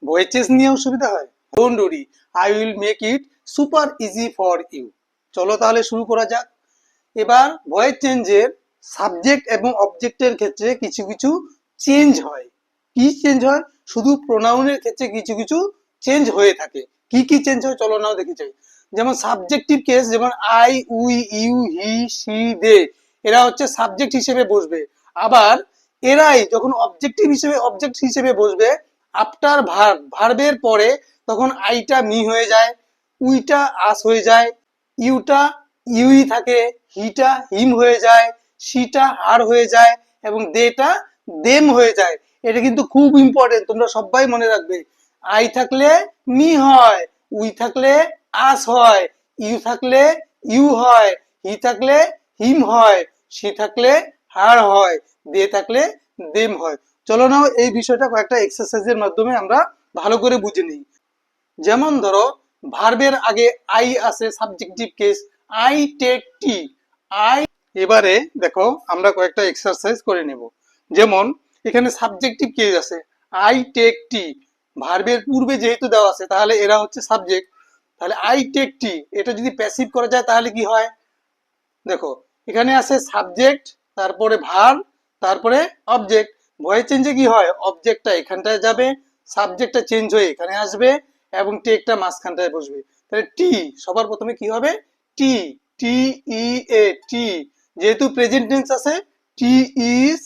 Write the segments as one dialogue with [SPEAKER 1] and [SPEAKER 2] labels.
[SPEAKER 1] Voice নিয়ে অসুবিধা হয়? Don't worry, I will make it super easy for you. চলো তাহলে শুরু করা যাক। এবার ভয়েস চেঞ্জের সাবজেক্ট এবং অবজেক্টের ক্ষেত্রে কিছু কিছু চেঞ্জ হয়। কি চেঞ্জ হয়? শুধু প্রোনাউনের ক্ষেত্রে কিছু কিছু চেঞ্জ হয়ে থাকে। কি কি চেঞ্জ হয় চলো নাও দেখে যাই। যেমন সাবজেক্টিভ কেস, যেমন I, we, you, he, she, they, এরা হচ্ছে সাবজেক্ট হিসেবে বসবে। আবার এরাই যখন অবজেক্ট হিসেবে বসবে আফটার ভার্ব, ভার্বের পরে তখন আইটা মি হয়ে যায়, উইটা আস হয়ে যায়, ইউটা ইউই থাকে, হিটা হিম হয়ে যায়, সিটা হার হয়ে যায় এবং দেটা দেম হয়ে যায়। এটা কিন্তু খুব ইম্পর্টেন্ট, তোমরা সবাই মনে রাখবে। আই থাকলে মি হয়, উই থাকলে আস হয়, ইউ থাকলে ইউ হয়, হি থাকলে হিম হয়, সি থাকলে হার হয়, দে থাকলে দেম হয়। চলো নাও এই বিষয়টা কয়েকটা এক্সারসাইজের মাধ্যমে আমরা ভালো করে বুঝে নিই। যেমন ধরো ভার্বের আগে আই আছে, subjective case, I take tea, I. এবারে দেখো আমরা কয়েকটা এক্সারসাইজ করে নেব। যেমন এখানে সাবজেক্টিভ কেস আছে, আই টেক টি, ভার্বের পূর্বে যেহেতু দেওয়া আছে তাহলে এরা হচ্ছে সাবজেক্ট। তাহলে আই টেক টি, এটা যদি প্যাসিভ করা যায় তাহলে কি হয়? দেখো এখানে আছে সাবজেক্ট, তারপরে ভার্ব, তারপরে অবজেক্ট। ভয়েস চেঞ্জে কি হয়? অবজেক্টটা এখানটায় যাবে, সাবজেক্টটা চেঞ্জ হয়ে এখানে আসবে এবং টেকটা মাঝখানটায় বসবে। তাহলে টি সবার প্রথমে কি হবে? টি, টি ই এ, টি। যেহেতু প্রেজেন্ট টেন্স আছে, tea is,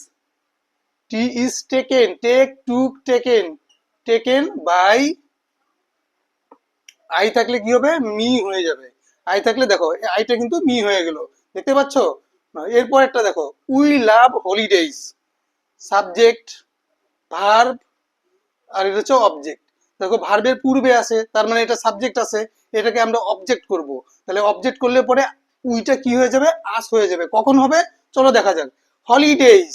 [SPEAKER 1] tea is taken, take, took, taken, taken by. I থাকলে কি হবে? মি হয়ে যাবে। আই থাকলে দেখো আইটা কিন্তু মি হয়ে গেল, দেখতে পাচ্ছ? এরপর একটা দেখো, we love holidays, subject, verb, আর এটা হচ্ছে অবজেক্ট। দেখো ভার্বের পূর্বে আছে তার মানে এটা সাবজেক্ট আছে, এটাকে আমরা অবজেক্ট করব। তাহলে অবজেক্ট করলে পরে উইটা কি হয়ে যাবে? আস হয়ে যাবে। কখন হবে চলো দেখা যাক। Holidays,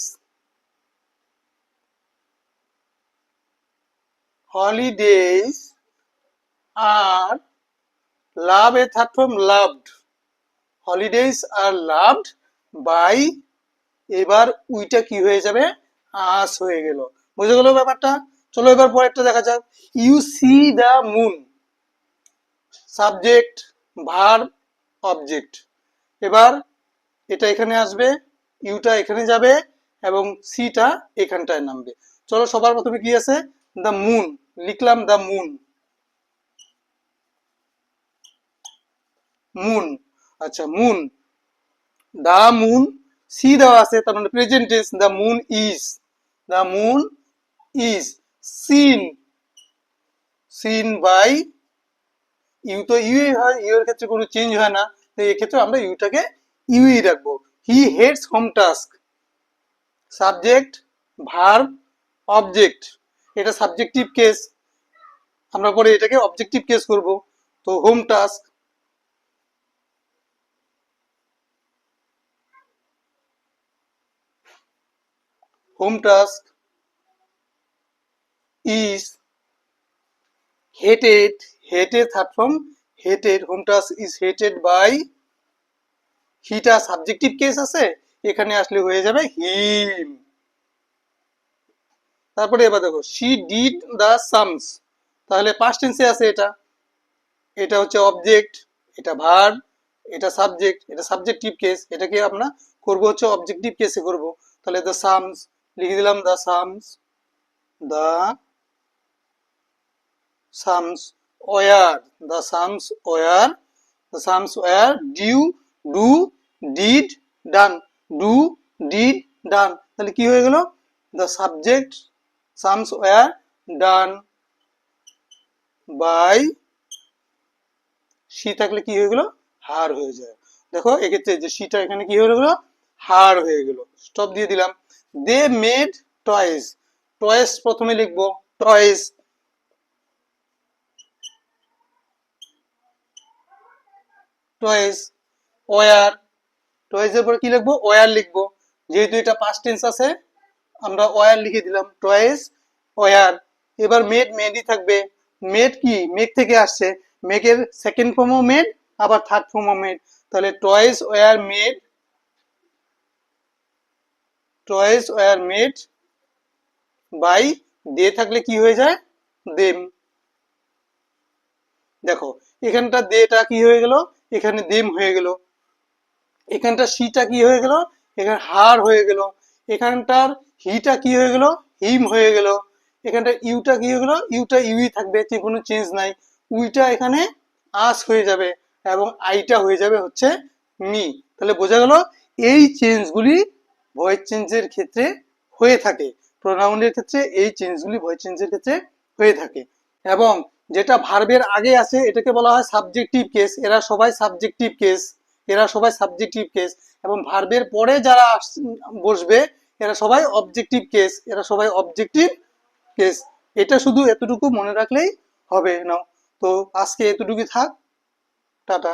[SPEAKER 1] holidays are love, a third form loved, holidays are loved by. এবার উইটা কি হয়ে যাবে? আস হয়ে গেল। বুঝে গেল ব্যাপারটা? চলো এবার পরেরটা দেখা যাক। You see the moon, subject, verb, object. এবার এটা এখানে আসবে, ইউটা এখানে যাবে এবং সিটা এখানটায় নামবে। চলো সবার প্রথমে কি আছে? দ্য মুন, লিখলাম দ্য মুন, মুন। আচ্ছা মুন, দা মুন, সি দেওয়া আছে তার মানে present tense, the moon is, the moon is seen, seen by. You তো ইউই হয়, ইউ এর ক্ষেত্রে কোনো চেঞ্জ হয় না, তো এই ক্ষেত্রে আমরা ইউটাকে ইউই রাখবো। He hates home task, subject, verb, object. এটা সাবজেক্টিভ কেস, আমরা পরে এটাকে অবজেক্টিভ কেস করব। তো home task, home task is hated, hated third form, hated, home task is hated by. হিটা সাবজেক্টিভ কেস আছে, এখানে আসলে হয়ে যাবে হিম। তারপরে এবার দেখো শি ডিড দ্য সামস, তাহলে পাস্ট টেন্সে আছে এটা, এটা হচ্ছে অবজেক্ট, এটা ভার্ব, এটা সাবজেক্ট, এটা সাবজেক্টিভ কেস, এটাকে আমরা করব হচ্ছে অবজেক্টিভ কেসে করব। তাহলে দ্য সামস লিখে দিলাম, the sums, the sums were, the sums were, the sums were due, do, did, done, do, did, done। তাহলে কি হয়ে গেল? the subject sums were done by, she থাকলে কি হয়ে গেল? হার হয়ে যায়। দেখো এক্ষেত্রে যে sheটা এখানে কি হয়ে গেল? হার হয়ে গেল। স্টপ দিয়ে দিলাম। they made toys, toys প্রথমে লিখবো, toys, toys, were, টয়েস এর পরে কি লিখবো? ওয়ার লিখবো। যেহেতু এটা পাস্ট টেন্স আছে আমরা ওয়ার লিখে দিলাম, টয়েস ওয়ার। এবার মেড, মেডই থাকবে। মেড কি? মেক থেকে আসছে, মেকের সেকেন্ড ফর্মও মেড, আবার থার্ড ফর্মও মেড। তাহলে toys were made, toys were made by. They থাকলে কি হয়ে যায়? দেম। দেখো এখানটা দেটা কি হয়ে গেল, এখানে দেম হয়ে গেল। এখানটা সিটা কি হয়ে গেল, এখানে হার হয়ে গেল। এখানটার হিটা কি হয়ে গেল, হিম হয়ে গেল। এখানটা ইউটা কি হয়ে গেল, ইউটা ইউই থাকবে, কোনো চেঞ্জ নাই। উইটা এখানে আস হয়ে যাবে এবং আইটা হয়ে যাবে হচ্ছে মি। তাহলে বোঝা গেল এই চেঞ্জগুলি ভয়েস চেঞ্জের ক্ষেত্রে হয়ে থাকে। প্রোনাউনের ক্ষেত্রে এই চেঞ্জগুলি ভয়েস চেঞ্জের ক্ষেত্রে হয়ে থাকে। এবং যেটা ভার্বের আগে আছে এটাকে বলা হয় সাবজেক্টিভ কেস। এরা সবাই সাবজেক্টিভ কেস, এরা সবাই সাবজেক্টিভ কেস। এবং ভার্বের পরে যারা বসবে এরা সবাই অবজেক্টিভ কেস, এরা সবাই অবজেক্টিভ কেস। এটা শুধু এতটুকু মনে রাখলেই হবে না। তো আজকে এতটুকু থাক, টাটা।